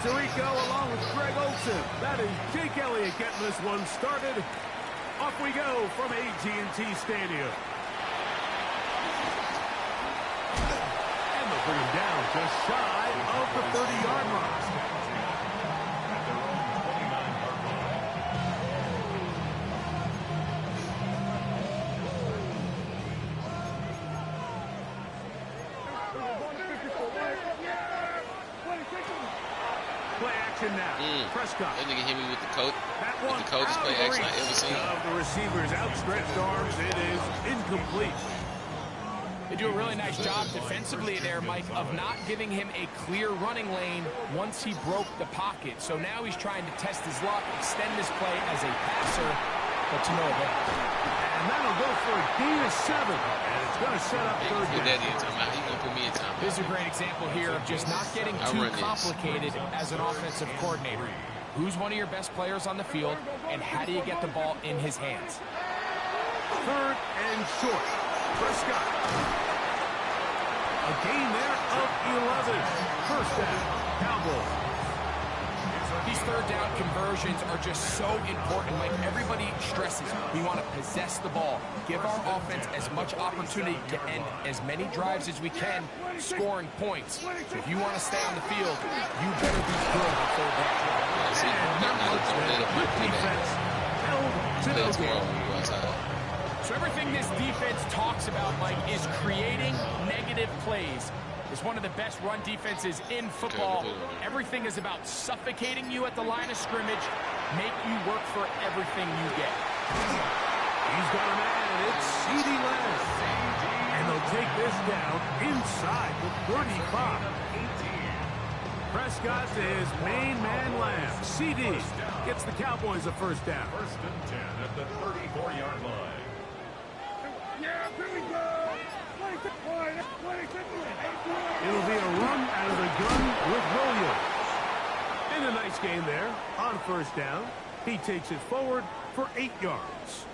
To Rico along with Greg Olson. That is Jake Elliott getting this one started. Off we go from AT&T Stadium. And they'll bring him down just shy of the 30-yard line. Play action now. Prescott. That nigga hit me with the coat. With the coldest play action I ever seen. Of the receiver's outstretched arms, it is incomplete. They do a really nice job defensively there, Mike, of not giving him a clear running lane once he broke the pocket. So now he's trying to test his luck, extend this play as a passer, but to no avail. And that'll go for a gain of 7. And it's going to set up third down. Put that in timeout. He's going to put me in timeout. This is a great example here of just not getting too complicated as an offensive coordinator. Who's one of your best players on the field, and how do you get the ball in his hands? Third and short. Prescott. A gain there of 11. First down. Cowboys. These third down conversions are just so important. Like everybody stresses, we want to possess the ball, give our offense as much opportunity to end as many drives as we can, scoring points. So if you want to stay on the field, you better be good on third down. So everything this defense talks about, Mike, is creating negative plays. It's one of the best run defenses in football. Everything is about suffocating you at the line of scrimmage, make you work for everything you get. He's got a man. It's C.D. Lamb. And they'll take this down inside the 35. Prescott to his main man, Lamb. C.D. gets the Cowboys a first down. First and 10 at the 34-yard line. Yeah, here we go. It'll be a run out of the gun with Williams. And a nice game there on first down. He takes it forward for 8 yards.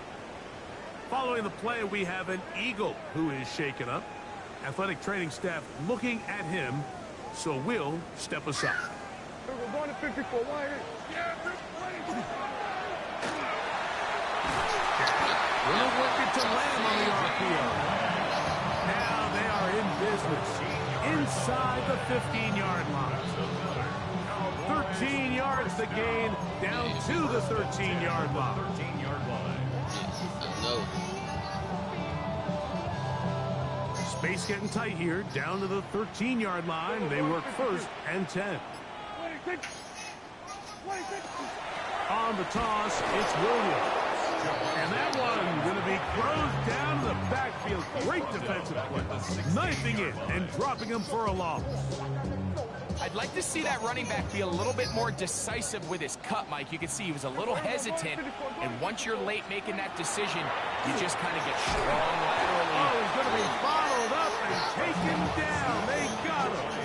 Following the play, we have an Eagle who is shaken up. Athletic training staff looking at him, so we'll step aside. We're going to 54. We'll work it to Lamb on the RPO. Now they are in business inside the 15-yard line. 13 yards the gain, down to the 13-yard line. 13-yard line. Space getting tight here, down to the 13-yard line. They work first and 10. On the toss, it's Williams. And that one going to be closed down to the backfield. Great defensive play. Knifing it and dropping him for a loss. I'd like to see that running back be a little bit more decisive with his cut, Mike. You can see he was a little hesitant. And once you're late making that decision, you just kind of get strong laterally. Oh, he's going to be bottled up and taken down. They got him.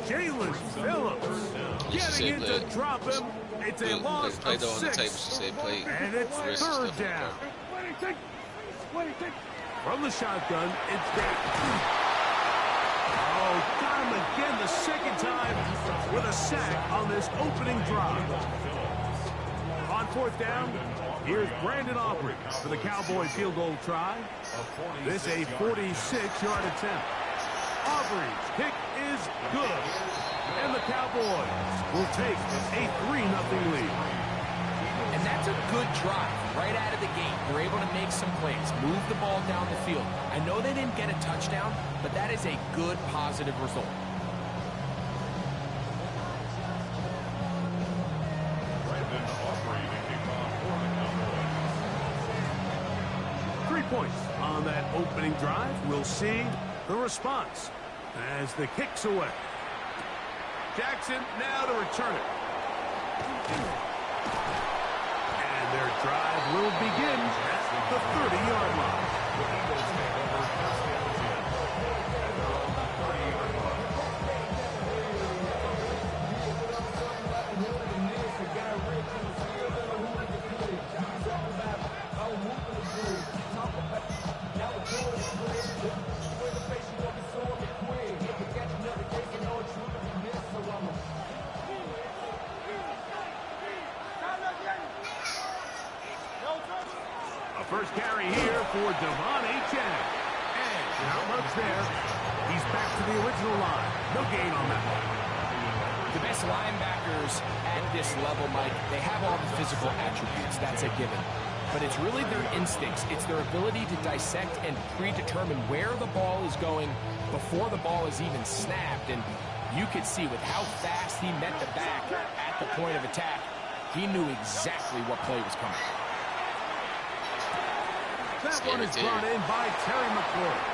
Jalen Phillips getting in to drop him. It's a loss of 6. And it's third down. From the shotgun, it's Dave. Oh, got him again the second time with a sack on this opening drive. On fourth down, here's Brandon Aubrey for the Cowboy field goal try. This a 46-yard attempt. Aubrey's kick is good. And the Cowboys will take a 3-0 lead. And that's a good drive right out of the gate. They're able to make some plays, move the ball down the field. I know they didn't get a touchdown, but that is a good, positive result. Brandon Aubrey to kick off for the Cowboys. 3 points on that opening drive. We'll see the response as the kick's away. Jackson now to return it. And their drive will begin at the 30-yard line. The Eagles take over first and 10 at their own 30-yard line. First carry here for Devon Achane. And not much there. He's back to the original line. No gain on that one. The best linebackers at this level, Mike, they have all the physical attributes. That's a given. But it's really their instincts. It's their ability to dissect and predetermine where the ball is going before the ball is even snapped. And you could see with how fast he met the back at the point of attack, he knew exactly what play was coming. That one is brought in by Terry McLaurin.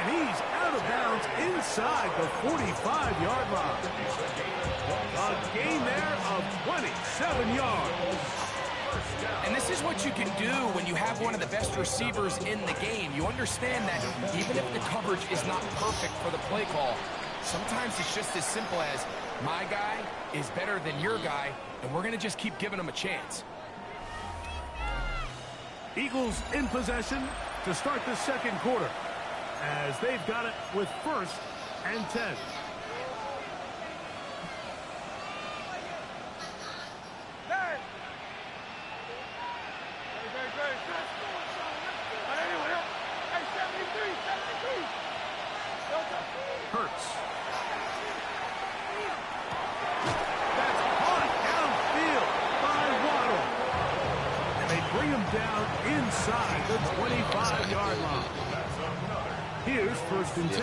And he's out of bounds inside the 45-yard line. A gain there of 27 yards. And this is what you can do when you have one of the best receivers in the game. You understand that even if the coverage is not perfect for the play call, sometimes it's just as simple as my guy is better than your guy, and we're going to just keep giving him a chance. Eagles in possession to start the second quarter, as they've got it with 1st and 10. Hurts. That's caught downfield by Waddle. And they bring him down inside the 25-yard line. Here's 1st and 10.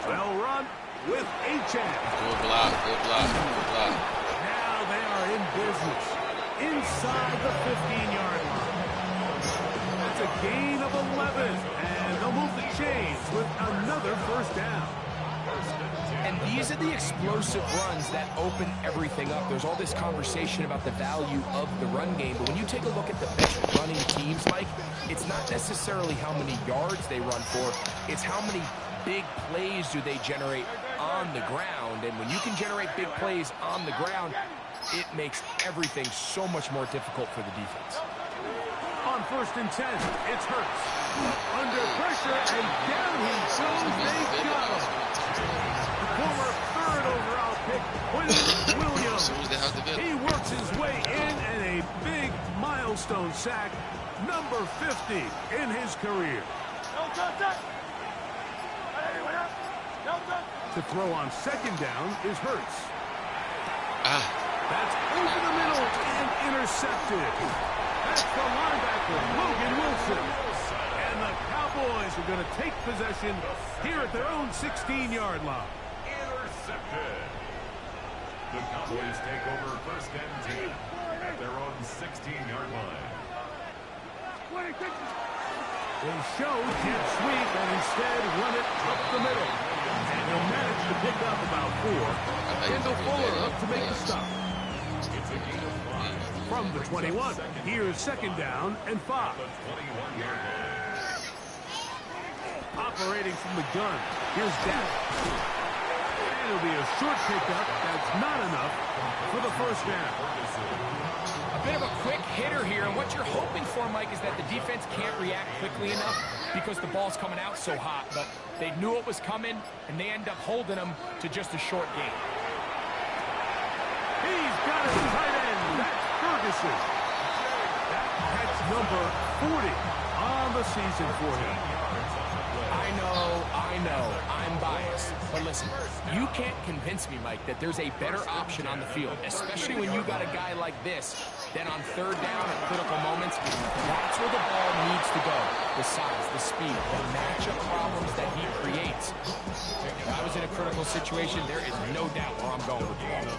Well run with Achane. Good block, good block, good block. Now they are in business inside the 15-yard line. That's a gain of 11, and they'll move the chains with another 1st down. And these are the explosive runs that open everything up. There's all this conversation about the value of the run game, but when you take a look at the best running teams, Mike, it's not necessarily how many yards they run for, it's how many big plays do they generate on the ground. And when you can generate big plays on the ground, it makes everything so much more difficult for the defense. On 1st and 10, it's Hurts. Under pressure, and down he goes. They got him. The former 3rd overall pick, Quentin Williams. He works his way in, and a big milestone sack, number 50 in his career. To throw on 2nd down is Hurts. That's over the middle and intercepted. That's the linebacker, Logan Wilson. And the Cowboys are going to take possession here at their own 16-yard line. Intercepted. The Cowboys take over 1st and 10 at their own 16-yard line. They show jet sweep and instead run it up the middle. And he'll manage to pick up about 4. Kendall Fuller up to make the stop. It's a gain of 5. From the 21, here's 2nd down and 5. Operating from the gun, here's Dak. And it'll be a short pickup. That's not enough for the 1st down. A bit of a quick hitter here, and what you're hoping for, Mike, is that the defense can't react quickly enough because the ball's coming out so hot, but they knew it was coming, and they end up holding them to just a short gain. He's got his tight end. That's Ferguson. That's number 40 on the season for him. I know, I'm biased. But listen, you can't convince me, Mike, that there's a better option on the field, especially when you got a guy like this, then on 3rd down at critical moments, that's where the ball needs to go. The size, the speed, the matchup problems that he creates. If I was in a critical situation, there is no doubt where I'm going with the ball.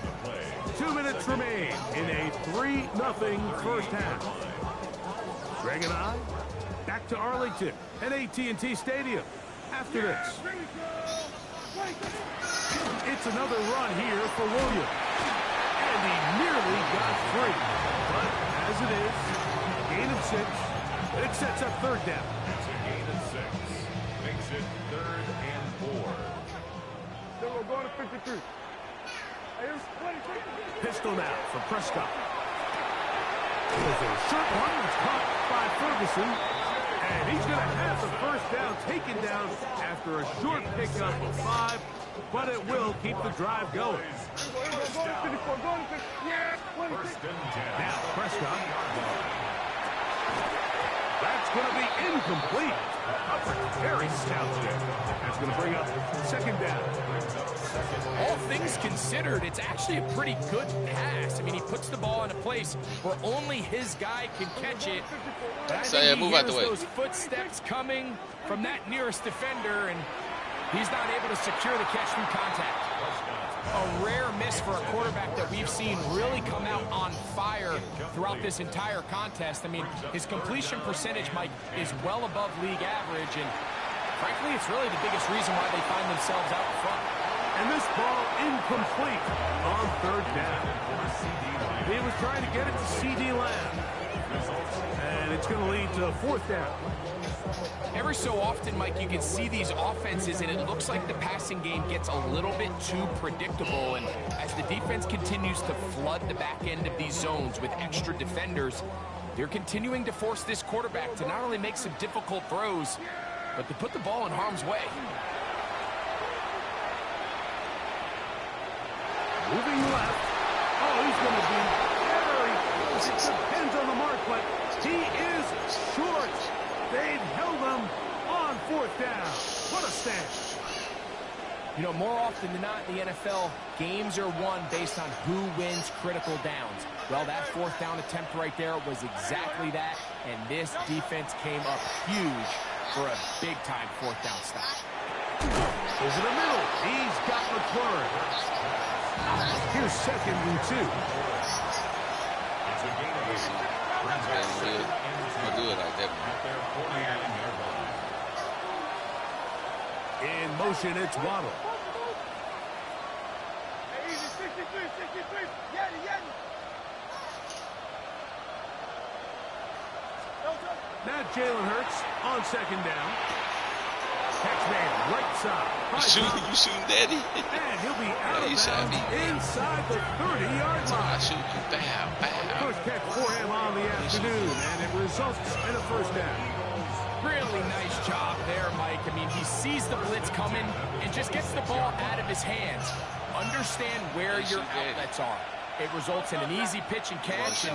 2 minutes remain in a 3-0 1st half. Greg and I, back to Arlington at AT&T Stadium after this. It's another run here for Williams. And he nearly got free. But as it is, gain of 6, it sets up 3rd down. It's a gain of 6. Makes it 3rd and 4. Then we're going to 53. Pistol now for Prescott. There's a short one that's caught by Ferguson. And he's going to have the 1st down taken down after a short pickup of 5. But it will keep the drive going. First Prescott. That's going to be incomplete. Very stout there. That's going to bring up second down. All things considered, it's actually a pretty good pass. I mean, he puts the ball in a place where only his guy can catch it. But I think he move out the hears way. those footsteps coming from that nearest defender, and he's not able to secure the catch through contact. A rare miss for a quarterback that we've seen really come out on fire throughout this entire contest. I mean, his completion percentage, Mike, is well above league average, and frankly, it's really the biggest reason why they find themselves out in front. And this ball incomplete on third down. He was trying to get it to C.D. Lamb. And it's going to lead to fourth down. Every so often, Mike, you can see these offenses, and it looks like the passing game gets a little bit too predictable. And as the defense continues to flood the back end of these zones with extra defenders, they're continuing to force this quarterback to not only make some difficult throws, but to put the ball in harm's way. Moving left. Oh, he's going to be very close. It depends on the mark, but he is short. They've held him on fourth down. What a stand. You know, more often than not in the NFL, games are won based on who wins critical downs. Well, that fourth down attempt right there was exactly that, and this defense came up huge for a big-time fourth down stop. Over the middle. He's got McLaurin. Here's second and 2. It's a gain of 8. We'll do it like that. In motion, it's Waddle. Hey, easy, 63, 63. Yeti, Yeti. Now Jalen Hurts on second down. Catch man, right side. You shooting daddy? And he'll be out of shot bounds me. inside the 30-yard I line. shoot you. Bow. First catch for him on the afternoon, and it results in a first down. Really nice job there, Mike. I mean, he sees the blitz coming and just gets the ball out of his hands. Understand where your outlets are. It results in an easy pitch and catch and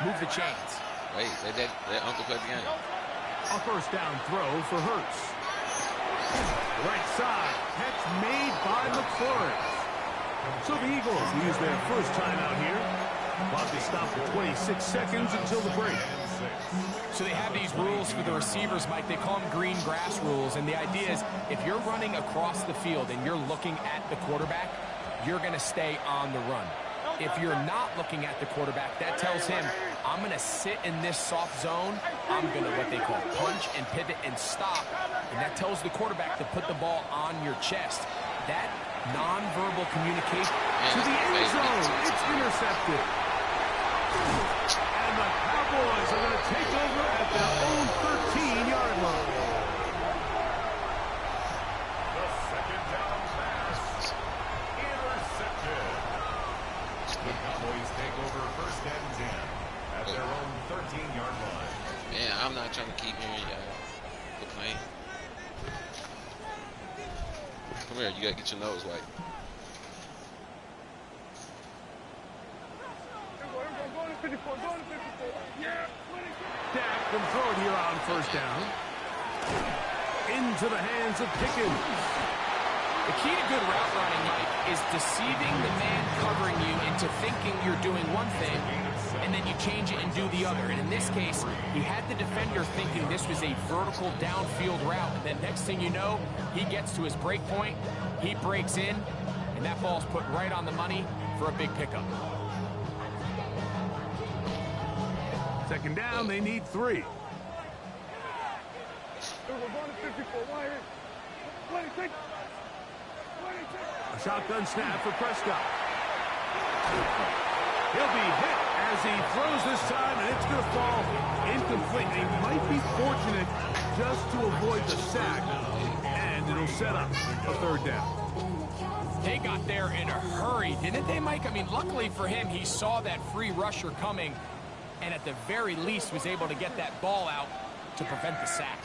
move the chains. Wait, let Uncle play the game. A first down throw for Hurts. Right side, catch made by McLaurin. So the Eagles use their first time out here. Clock is stopped for 26 seconds until the break. So they have these rules for the receivers, Mike. They call them green grass rules. And the idea is if you're running across the field and you're looking at the quarterback, you're going to stay on the run. If you're not looking at the quarterback, that tells him, I'm going to sit in this soft zone. I'm going to what they call punch and pivot and stop. And that tells the quarterback to put the ball on your chest. That nonverbal communication To the end zone, it's intercepted. And the Cowboys are going to take over at their own 13-yard line. The second down pass. Intercepted. The Cowboys take over first and 10 at their own 13-yard line. Man, I'm not trying to keep hearing y'all complain. Come here, you gotta get your nose wiped. Go to 54, go to 54. Yeah, 26. Dak can throw it here on first down. Into the hands of Pickens. The key to good route running, Mike, is deceiving the man covering you into thinking you're doing one thing, and then you change it and do the other. And in this case, he had the defender thinking this was a vertical downfield route. And then next thing you know, he gets to his break point, he breaks in, and that ball's put right on the money for a big pickup. Second down, they need 3. We're going to 54, right here. 26. A shotgun snap for Prescott. He'll be hit as he throws this time, and it's going to fall incomplete. They might be fortunate just to avoid the sack, and it'll set up a third down. They got there in a hurry, didn't they, Mike? I mean, luckily for him, he saw that free rusher coming, and at the very least was able to get that ball out to prevent the sack.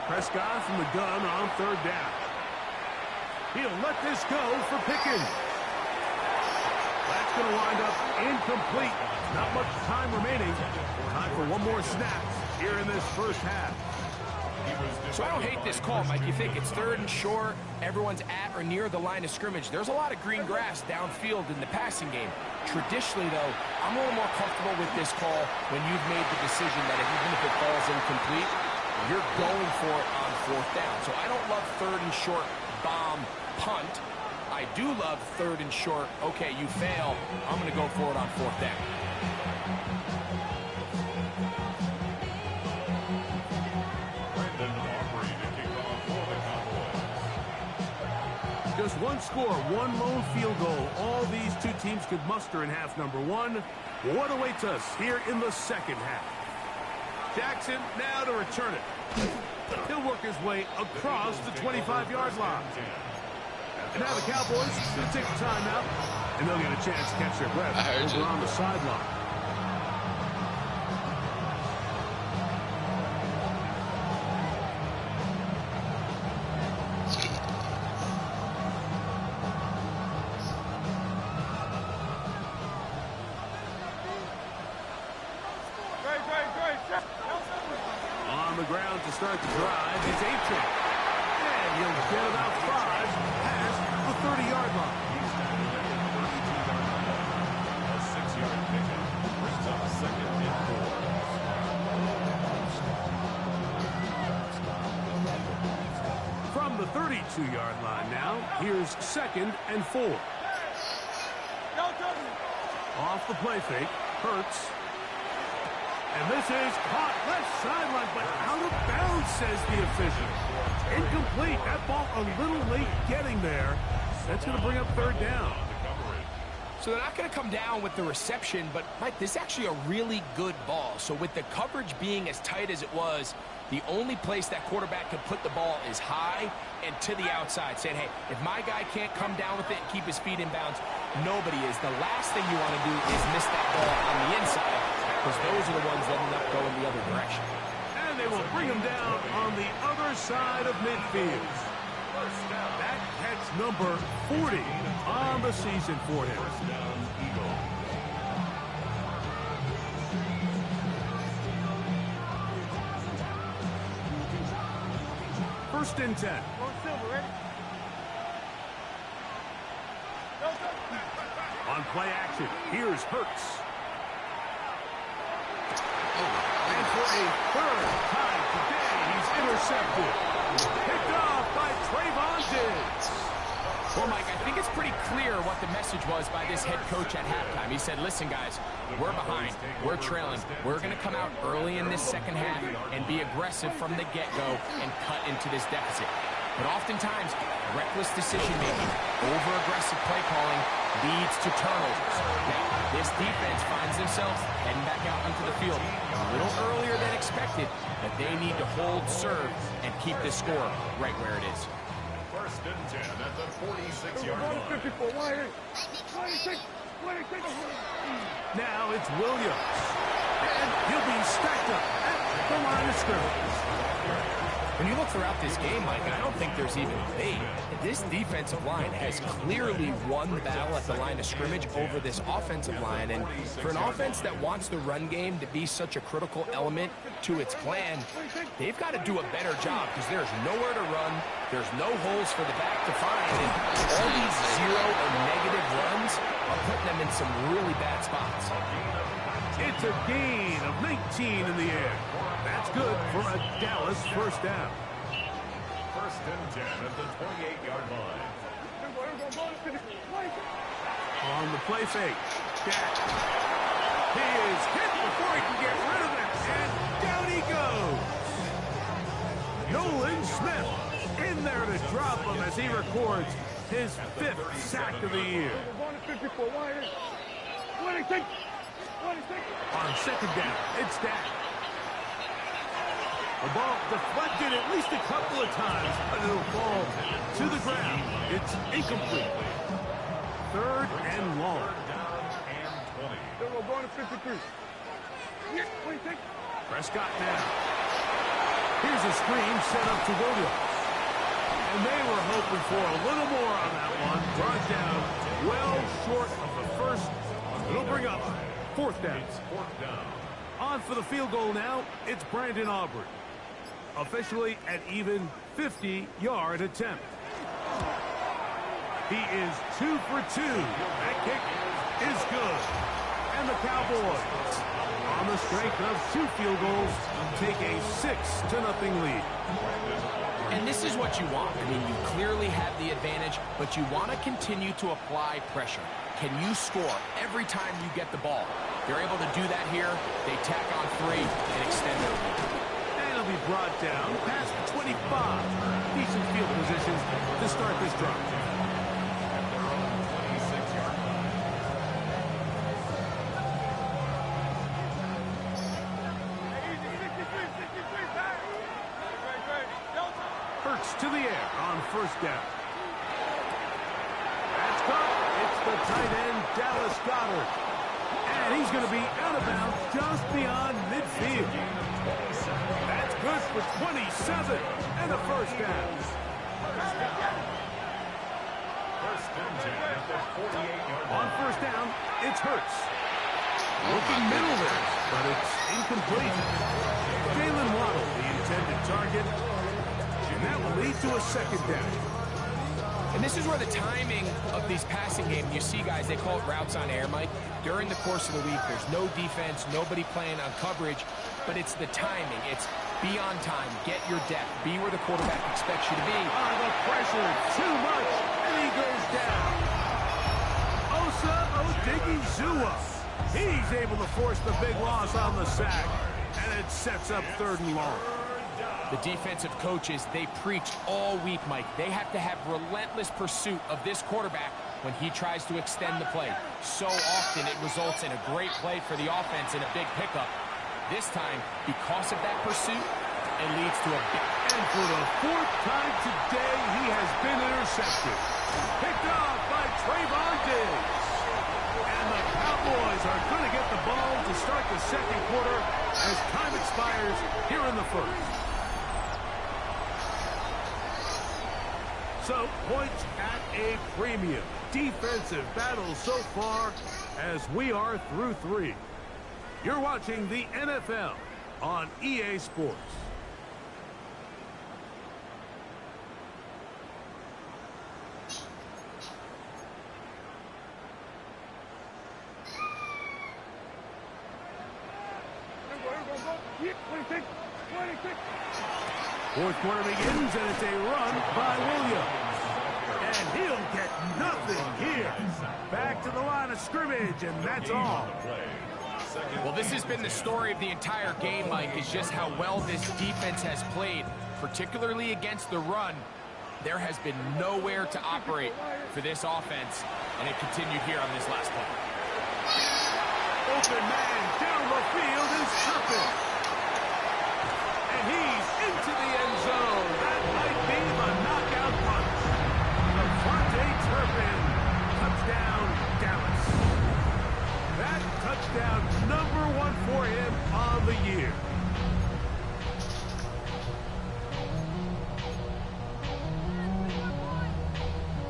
Prescott from the gun on third down. He'll let this go for Pickens. That's going to wind up incomplete. Not much time remaining. Time for one more snap here in this first half. So I don't hate this call, Mike. You think it's 3rd and short, everyone's at or near the line of scrimmage. There's a lot of green grass downfield in the passing game. Traditionally, though, I'm a little more comfortable with this call when you've made the decision that even if it falls incomplete, you're going for it on 4th down. So I don't love 3rd and short, bomb, punt. I do love 3rd and short, okay, you fail, I'm going to go for it on 4th down. Just one score, one lone field goal. All these two teams could muster in half number 1. What awaits us here in the second half? Jackson now to return it. He'll work his way across the 25-yard line. Now the Cowboys will take a timeout, and they'll get a chance to catch their breath over on the sideline. On the ground to start the drive, it's A-Train. And he'll get about 5 past the 30-yard line. A 6-yard pickup brings up 2nd and 4. From the 32-yard line now, here's 2nd and 4. Off the play fake, Hurts. And this is caught left sideline, but out of bounds, says the official. Incomplete. That ball a little late getting there. That's going to bring up 3rd down. So they're not going to come down with the reception, but, Mike, this is actually a really good ball. So with the coverage being as tight as it was, the only place that quarterback can put the ball is high and to the outside, saying, hey, if my guy can't come down with it and keep his feet in bounds, nobody is. The last thing you want to do is miss that ball on the inside, because those are the ones that end up going the other direction. And they will bring him down on the other side of midfield. That catch number 40 on the season for him. First and 10. On play action, here's Hurts. And for a 3rd time today, he's intercepted. Picked off by Trayvon Diggs. Well, Mike, I think it's pretty clear what the message was by this head coach at halftime. He said, listen, guys, we're behind. We're trailing. We're going to come out early in this second half and be aggressive from the get-go and cut into this deficit. But oftentimes, reckless decision-making, over-aggressive play calling leads to turnovers. Now, this defense finds themselves heading back out onto the field a little earlier than expected, but they need to hold serve and keep this score right where it is. First and 10 at the 46-yard line. Now it's Williams. And he'll be stacked up at the line of scrimmage. When you look throughout this game, Mike, I don't think there's even a debate. This defensive line has clearly won the battle at the line of scrimmage over this offensive line. And for an offense that wants the run game to be such a critical element to its plan, they've got to do a better job because there's nowhere to run. There's no holes for the back to find. And all these zero or negative runs are putting them in some really bad spots. It's a gain of 19 in the air. That's good for a Dallas first down. First and 10 at the 28-yard line. On the play fake. Jack. He is hit before he can get rid of it. And down he goes. Nolan Smith in there to drop him as he records his 5th sack of the year. On second down, it's Dak. The ball deflected at least a couple of times, but it'll fall to the ground. It's incomplete. 3rd and long. Prescott now. Here's a screen set up to Williams. And they were hoping for a little more on that one. Brought down well short of the first. It'll bring up fourth down. On for the field goal now, it's Brandon Aubrey. Officially an even 50-yard attempt. He is 2 for 2. That kick is good. And the Cowboys, on the strength of 2 field goals, take a 6-0 lead. And this is what you want. I mean, you clearly have the advantage, but you want to continue to apply pressure. Can you score every time you get the ball? They're able to do that here. They tack on 3 and extend their lead. And it'll be brought down past the 25. Decent field position to start this drive. To the air on first down. That's caught. It's the tight end, Dallas Goedert. And he's going to be out of bounds just beyond midfield. That's good for 27 and a first down. On first down, it's Hurts. Looking middle there, but it's incomplete. Jalen Waddle, the intended target. And that will lead to a second down. And this is where the timing of these passing games, you see guys, they call it routes on air, Mike. During the course of the week, there's no defense, nobody playing on coverage, but it's the timing. It's be on time, get your depth, be where the quarterback expects you to be. The pressure, too much, and he goes down. Osa Odigizua. He's able to force the big loss on the sack, and it sets up 3rd and long. The defensive coaches, they preach all week, Mike. They have to have relentless pursuit of this quarterback when he tries to extend the play. So often it results in a great play for the offense and a big pickup. This time, because of that pursuit, it leads to a big... And for the 4th time today, he has been intercepted. Picked off by Trayvon Diggs. And the Cowboys are going to get the ball to start the second quarter as time expires here in the first. So, points at a premium. Defensive battle so far as we are through 3. You're watching the NFL on EA Sports. Fourth quarter begins, and it's a run by Williams. And he'll get nothing here. Back to the line of scrimmage, and that's all. Well, this has been the story of the entire game, Mike, is just how well this defense has played, particularly against the run. There has been nowhere to operate for this offense, and it continued here on this last play. Open man down the field is Turpin. And he's into the end zone. That might be the knockout punch. Devontae Turpin. Touchdown, Dallas. That touchdown #1 for him on the year.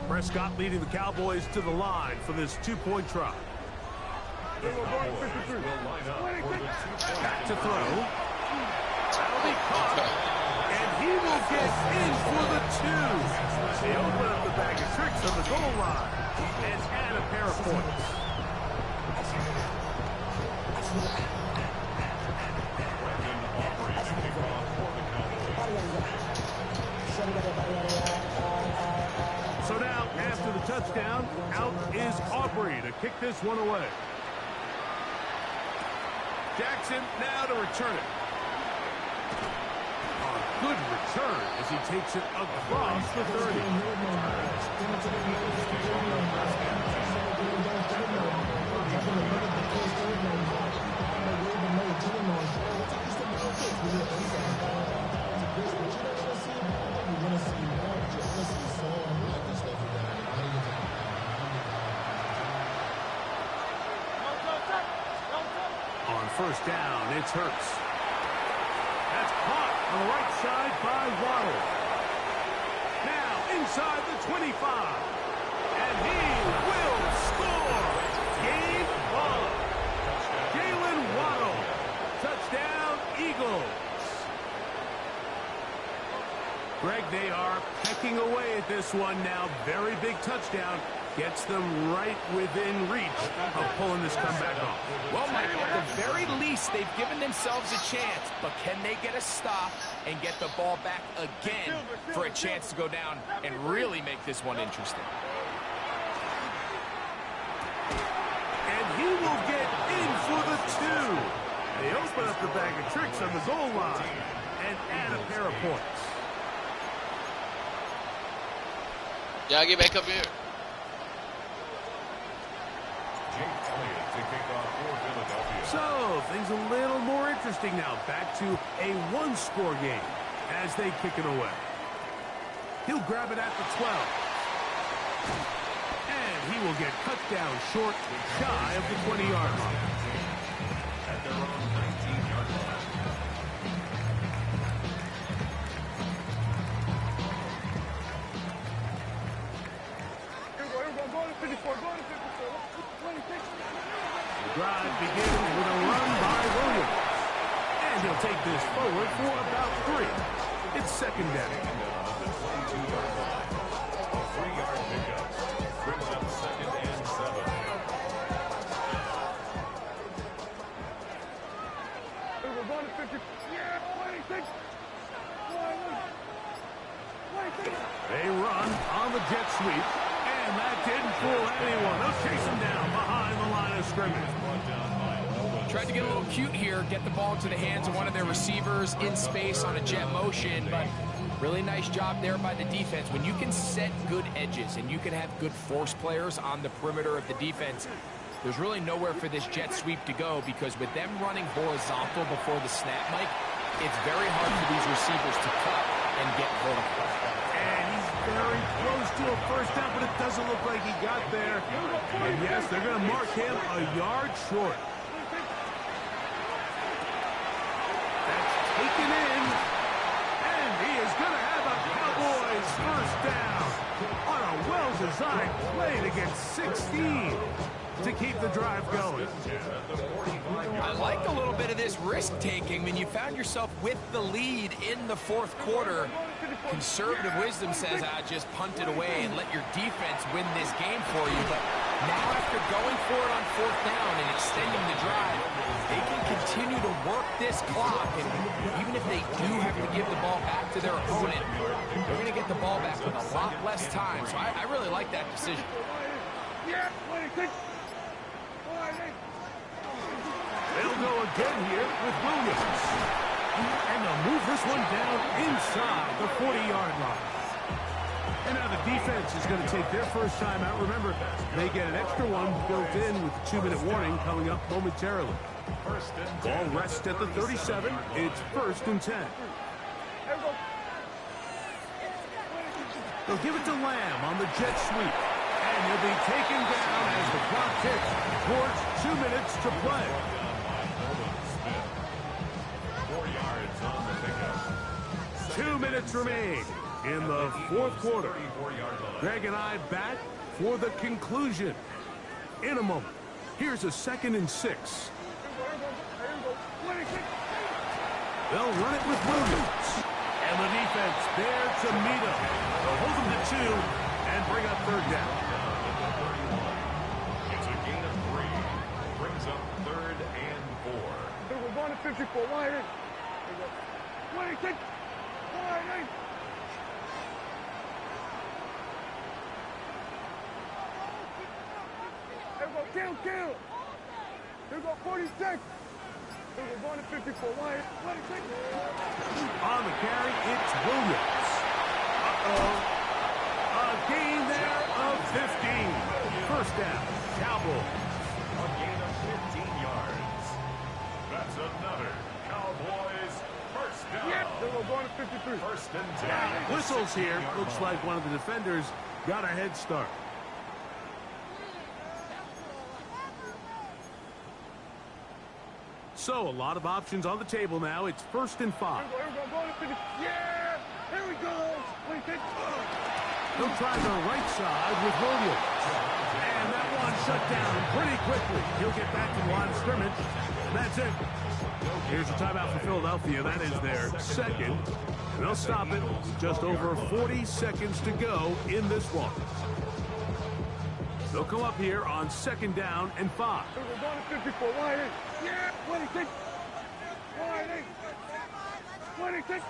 Prescott leading the Cowboys to the line for this 2-point try. Back to throw. That'll be caught. And he will get in for the 2. They open up the bag of tricks on the goal line and add a pair of points. So now, after the touchdown, out is Aubrey to kick this one away. Jackson now to return it. A good return as he takes it across the 30. On first down, it's Hurts. That's caught on the right side by Waddle. Now inside the 25. And he will score. Game ball. Jalen Waddle. Touchdown, Eagles. Greg, they are pecking away at this one now. Very big touchdown. Gets them right within reach of pulling this comeback off. Well, Mike, at the very least, they've given themselves a chance. But can they get a stop and get the ball back again for a chance to go down and really make this one interesting? And he will get in for the 2. They open up the bag of tricks on the goal line and add a pair of points. Yeah, get back up here. So, things a little more interesting now. Back to a one-score game as they kick it away. He'll grab it at the 12. And he will get cut down short, shy of the 20-yard line. At their own 19-yard line. Drive begins with a run by Williams. And he'll take this forward for about 3. It's second down. A 3-yard pickup. Brings up 2nd and 7. We're going to 50. Yeah, 26. They run on the jet sweep. And that didn't fool anyone. They'll chase him down behind the line of scrimmage. Tried to get a little cute here, get the ball into the hands of one of their receivers in space on a jet motion, but really nice job there by the defense. When you can set good edges and you can have good force players on the perimeter of the defense, there's really nowhere for this jet sweep to go, because with them running horizontal before the snap, Mike, it's very hard for these receivers to cut and get vertical. And he's very close to a first down, but it doesn't look like he got there. And yes, they're going to mark him a yard short. Taken in, and he is going to have a Cowboys first down on a well-designed play to get 16 to keep the drive going. I like a little bit of this risk-taking. When you found yourself with the lead in the fourth quarter, conservative wisdom says, just punt it away and let your defense win this game for you. But now after going for it on 4th down and extending the drive, they can continue to work this clock. And even if they do have to give the ball back to their opponent, they're going to get the ball back with a lot less time. So I really like that decision. Yeah, 26. They'll go again here with Williams. And they'll move this one down inside the 40-yard line. And now the defense is going to take their first time out. Remember, they get an extra one built in with the 2-minute warning coming up momentarily. Ball rests at the 37. It's 1st and 10. They'll give it to Lamb on the jet sweep. And he'll be taken down as the clock ticks towards 2 minutes to play. 4 yards on the pickup. 2 minutes remain in the fourth quarter. Greg and I back for the conclusion in a moment. Here's a 2nd and 6. They'll run it with Williams. And the defense there to meet him. They'll hold him to 2 and bring up 3rd down. It's a gain of 3. Brings up 3rd and 4. We're going to 54. Wide in. 26. Wide in. There we go. Kill. There we go. 46. We're going to 54. Wide. 26. On the carry, it's Williams. A gain there of 15. First down, Cowboys. A gain of 15 yards. That's another Cowboys first down. Yep. We're going to 53. 1st and 10. Whistles here. Looks like one of the defenders got a head start. So, a lot of options on the table now. It's 1st and 5. Here we go. Going to 50. Yeah. Here we go. 26. They'll try the right side with Williams. And that one shut down pretty quickly. He'll get back to the line of scrimmage. And that's it. Here's a timeout for Philadelphia. That is their second. And they'll stop it with just over 40 seconds to go in this one. They'll come up here on 2nd down and 5. We're going to 54. Wide eight. Yeah, 26. Wide eight. 26.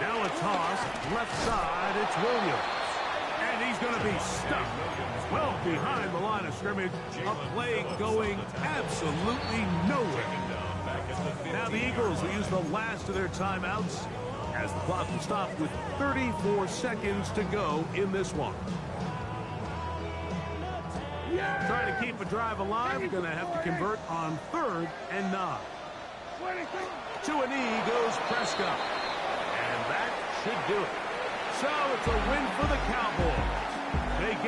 Now a toss, left side, it's Williams. And he's going to be stuck well behind the line of scrimmage. A play going absolutely nowhere. Now the Eagles will use the last of their timeouts as the clock will stop with 34 seconds to go in this one. Yeah. Trying to keep a drive alive, we're going to have to convert on 3rd and 9. 26. To a knee goes Prescott. And that should do it. So it's a win for the Cowboys. They get